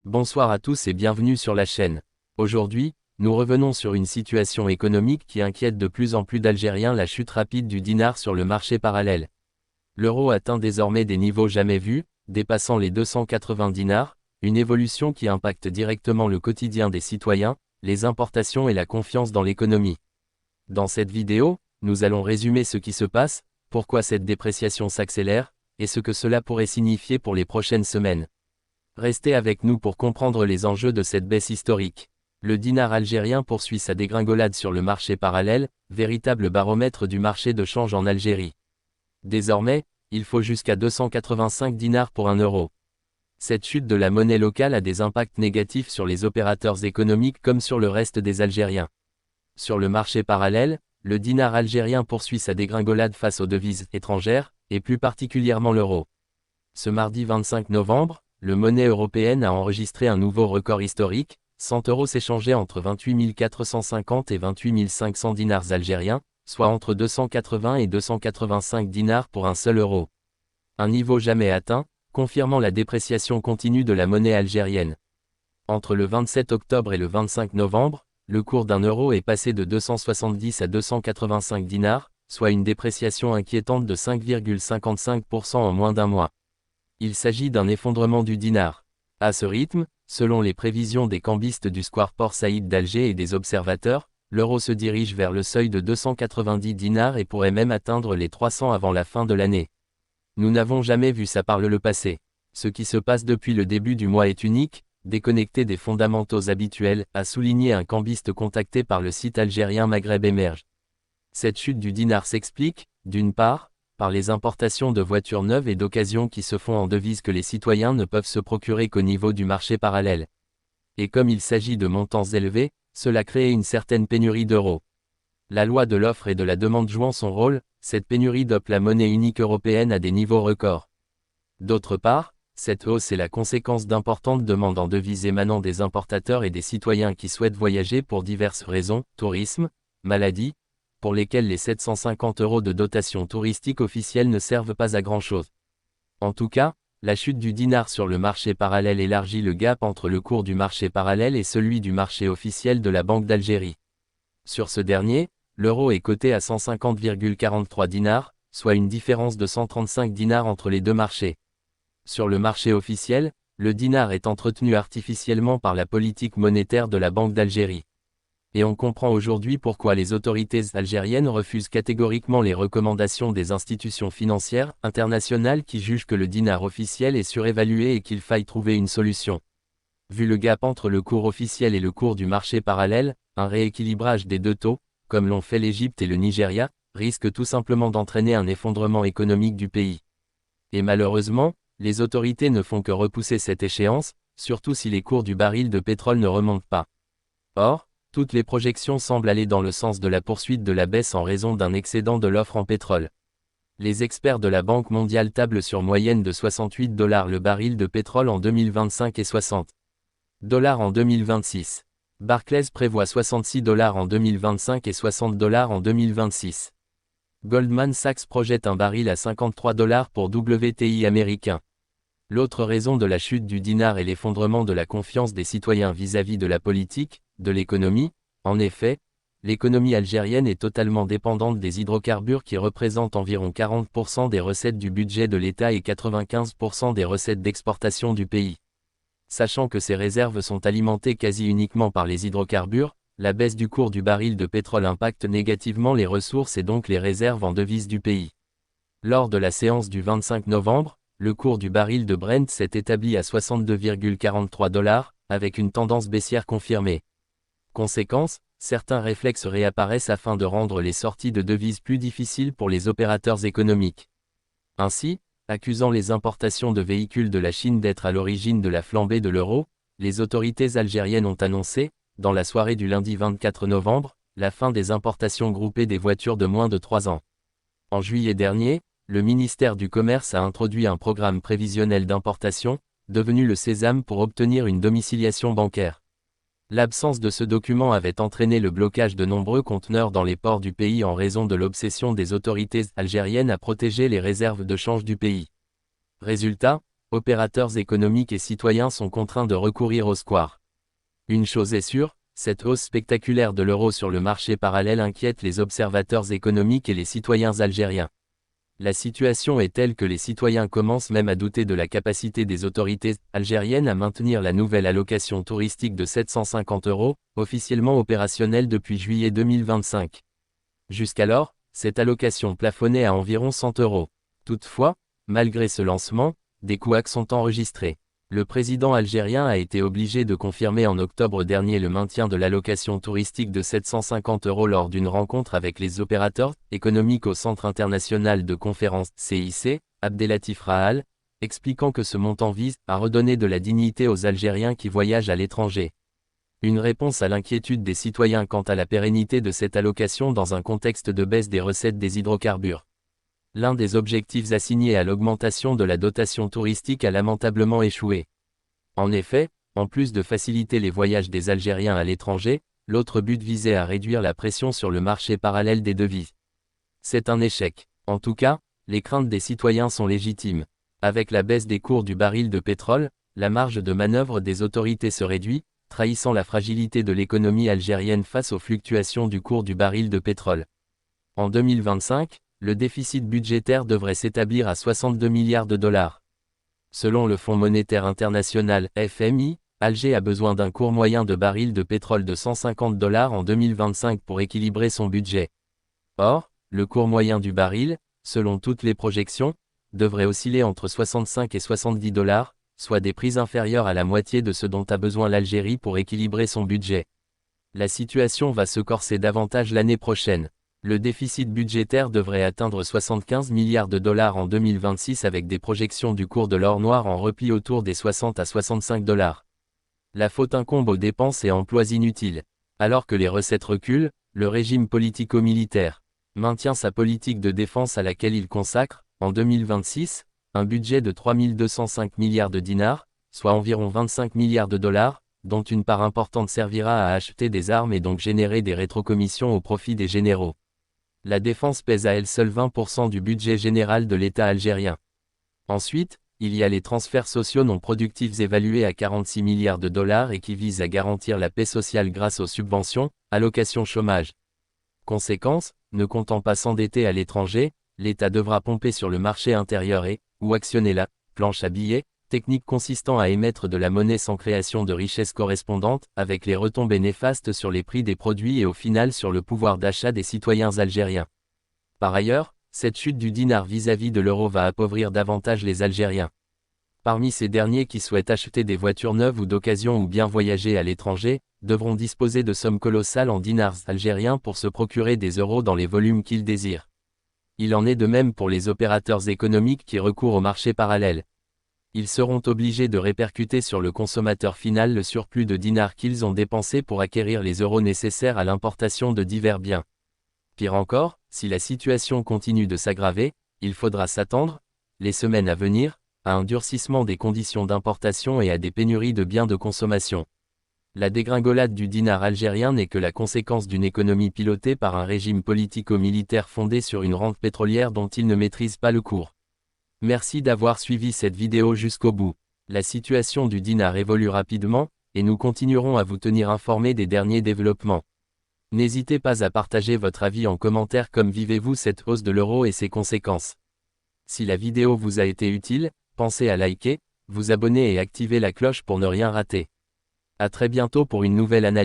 Bonsoir à tous et bienvenue sur la chaîne. Aujourd'hui, nous revenons sur une situation économique qui inquiète de plus en plus d'Algériens, la chute rapide du dinar sur le marché parallèle. L'euro atteint désormais des niveaux jamais vus, dépassant les 280 dinars, une évolution qui impacte directement le quotidien des citoyens, les importations et la confiance dans l'économie. Dans cette vidéo, nous allons résumer ce qui se passe, pourquoi cette dépréciation s'accélère, et ce que cela pourrait signifier pour les prochaines semaines. Restez avec nous pour comprendre les enjeux de cette baisse historique. Le dinar algérien poursuit sa dégringolade sur le marché parallèle, véritable baromètre du marché de change en Algérie. Désormais, il faut jusqu'à 285 dinars pour 1 euro. Cette chute de la monnaie locale a des impacts négatifs sur les opérateurs économiques comme sur le reste des Algériens. Sur le marché parallèle, le dinar algérien poursuit sa dégringolade face aux devises étrangères, et plus particulièrement l'euro. Ce mardi 25 novembre, le monnaie européenne a enregistré un nouveau record historique, 100 euros s'échangeaient entre 28 450 et 28 500 dinars algériens, soit entre 280 et 285 dinars pour un seul euro. Un niveau jamais atteint, confirmant la dépréciation continue de la monnaie algérienne. Entre le 27 octobre et le 25 novembre, le cours d'un euro est passé de 270 à 285 dinars, soit une dépréciation inquiétante de 5,55% en moins d'un mois. Il s'agit d'un effondrement du dinar. À ce rythme, selon les prévisions des cambistes du Square Port Saïd d'Alger et des observateurs, l'euro se dirige vers le seuil de 290 dinars et pourrait même atteindre les 300 avant la fin de l'année. Nous n'avons jamais vu ça par le passé. Ce qui se passe depuis le début du mois est unique, déconnecté des fondamentaux habituels, a souligné un cambiste contacté par le site algérien Maghreb Émerge. Cette chute du dinar s'explique, d'une part, par les importations de voitures neuves et d'occasion qui se font en devises que les citoyens ne peuvent se procurer qu'au niveau du marché parallèle. Et comme il s'agit de montants élevés, cela crée une certaine pénurie d'euros. La loi de l'offre et de la demande jouant son rôle, cette pénurie dope la monnaie unique européenne à des niveaux records. D'autre part, cette hausse est la conséquence d'importantes demandes en devises émanant des importateurs et des citoyens qui souhaitent voyager pour diverses raisons, tourisme, maladie, pour lesquels les 750 euros de dotation touristique officielle ne servent pas à grand-chose. En tout cas, la chute du dinar sur le marché parallèle élargit le gap entre le cours du marché parallèle et celui du marché officiel de la Banque d'Algérie. Sur ce dernier, l'euro est coté à 150,43 dinars, soit une différence de 135 dinars entre les deux marchés. Sur le marché officiel, le dinar est entretenu artificiellement par la politique monétaire de la Banque d'Algérie. Et on comprend aujourd'hui pourquoi les autorités algériennes refusent catégoriquement les recommandations des institutions financières internationales qui jugent que le dinar officiel est surévalué et qu'il faille trouver une solution. Vu le gap entre le cours officiel et le cours du marché parallèle, un rééquilibrage des deux taux, comme l'ont fait l'Égypte et le Nigeria, risque tout simplement d'entraîner un effondrement économique du pays. Et malheureusement, les autorités ne font que repousser cette échéance, surtout si les cours du baril de pétrole ne remontent pas. Or, toutes les projections semblent aller dans le sens de la poursuite de la baisse en raison d'un excédent de l'offre en pétrole. Les experts de la Banque mondiale tablent sur moyenne de 68 $ le baril de pétrole en 2025 et 60 $ en 2026. Barclays prévoit 66 $ en 2025 et 60 $ en 2026. Goldman Sachs projette un baril à 53 $ pour WTI américain. L'autre raison de la chute du dinar est l'effondrement de la confiance des citoyens vis-à-vis de la politique, de l'économie. En effet, l'économie algérienne est totalement dépendante des hydrocarbures qui représentent environ 40% des recettes du budget de l'État et 95% des recettes d'exportation du pays. Sachant que ces réserves sont alimentées quasi uniquement par les hydrocarbures, la baisse du cours du baril de pétrole impacte négativement les ressources et donc les réserves en devises du pays. Lors de la séance du 25 novembre, le cours du baril de Brent s'est établi à 62,43 $, avec une tendance baissière confirmée. Conséquence, certains réflexes réapparaissent afin de rendre les sorties de devises plus difficiles pour les opérateurs économiques. Ainsi, accusant les importations de véhicules de la Chine d'être à l'origine de la flambée de l'euro, les autorités algériennes ont annoncé, dans la soirée du lundi 24 novembre, la fin des importations groupées des voitures de moins de 3 ans. En juillet dernier, le ministère du Commerce a introduit un programme prévisionnel d'importation, devenu le Sésame pour obtenir une domiciliation bancaire. L'absence de ce document avait entraîné le blocage de nombreux conteneurs dans les ports du pays en raison de l'obsession des autorités algériennes à protéger les réserves de change du pays. Résultat, opérateurs économiques et citoyens sont contraints de recourir au square. Une chose est sûre, cette hausse spectaculaire de l'euro sur le marché parallèle inquiète les observateurs économiques et les citoyens algériens. La situation est telle que les citoyens commencent même à douter de la capacité des autorités algériennes à maintenir la nouvelle allocation touristique de 750 €, officiellement opérationnelle depuis juillet 2025. Jusqu'alors, cette allocation plafonnait à environ 100 €. Toutefois, malgré ce lancement, des couacs sont enregistrés. Le président algérien a été obligé de confirmer en octobre dernier le maintien de l'allocation touristique de 750 € lors d'une rencontre avec les opérateurs économiques au Centre international de conférences CIC, Abdelatif Rahal, expliquant que ce montant vise à redonner de la dignité aux Algériens qui voyagent à l'étranger. Une réponse à l'inquiétude des citoyens quant à la pérennité de cette allocation dans un contexte de baisse des recettes des hydrocarbures. L'un des objectifs assignés à l'augmentation de la dotation touristique a lamentablement échoué. En effet, en plus de faciliter les voyages des Algériens à l'étranger, l'autre but visait à réduire la pression sur le marché parallèle des devises. C'est un échec. En tout cas, les craintes des citoyens sont légitimes. Avec la baisse des cours du baril de pétrole, la marge de manœuvre des autorités se réduit, trahissant la fragilité de l'économie algérienne face aux fluctuations du cours du baril de pétrole. En 2025, le déficit budgétaire devrait s'établir à 62 milliards de dollars. Selon le Fonds monétaire international (FMI), Alger a besoin d'un cours moyen de baril de pétrole de 150 $ en 2025 pour équilibrer son budget. Or, le cours moyen du baril, selon toutes les projections, devrait osciller entre 65 et 70 $, soit des prix inférieurs à la moitié de ce dont a besoin l'Algérie pour équilibrer son budget. La situation va se corser davantage l'année prochaine. Le déficit budgétaire devrait atteindre 75 milliards de dollars en 2026 avec des projections du cours de l'or noir en repli autour des 60 à 65 $. La faute incombe aux dépenses et emplois inutiles. Alors que les recettes reculent, le régime politico-militaire maintient sa politique de défense à laquelle il consacre, en 2026, un budget de 3 205 milliards de dinars, soit environ 25 milliards de dollars, dont une part importante servira à acheter des armes et donc générer des rétrocommissions au profit des généraux. La défense pèse à elle seule 20% du budget général de l'État algérien. Ensuite, il y a les transferts sociaux non productifs évalués à 46 milliards de dollars et qui visent à garantir la paix sociale grâce aux subventions, allocations chômage. Conséquence, ne comptant pas s'endetter à l'étranger, l'État devra pomper sur le marché intérieur ou actionner la planche à billets, technique consistant à émettre de la monnaie sans création de richesse correspondante, avec les retombées néfastes sur les prix des produits et au final sur le pouvoir d'achat des citoyens algériens. Par ailleurs, cette chute du dinar vis-à-vis de l'euro va appauvrir davantage les Algériens. Parmi ces derniers qui souhaitent acheter des voitures neuves ou d'occasion ou bien voyager à l'étranger, devront disposer de sommes colossales en dinars algériens pour se procurer des euros dans les volumes qu'ils désirent. Il en est de même pour les opérateurs économiques qui recourent au marché parallèle. Ils seront obligés de répercuter sur le consommateur final le surplus de dinars qu'ils ont dépensé pour acquérir les euros nécessaires à l'importation de divers biens. Pire encore, si la situation continue de s'aggraver, il faudra s'attendre, les semaines à venir, à un durcissement des conditions d'importation et à des pénuries de biens de consommation. La dégringolade du dinar algérien n'est que la conséquence d'une économie pilotée par un régime politico-militaire fondé sur une rente pétrolière dont il ne maîtrise pas le cours. Merci d'avoir suivi cette vidéo jusqu'au bout. La situation du dinar évolue rapidement, et nous continuerons à vous tenir informés des derniers développements. N'hésitez pas à partager votre avis en commentaire comme vivez-vous cette hausse de l'euro et ses conséquences. Si la vidéo vous a été utile, pensez à liker, vous abonner et activer la cloche pour ne rien rater. À très bientôt pour une nouvelle analyse.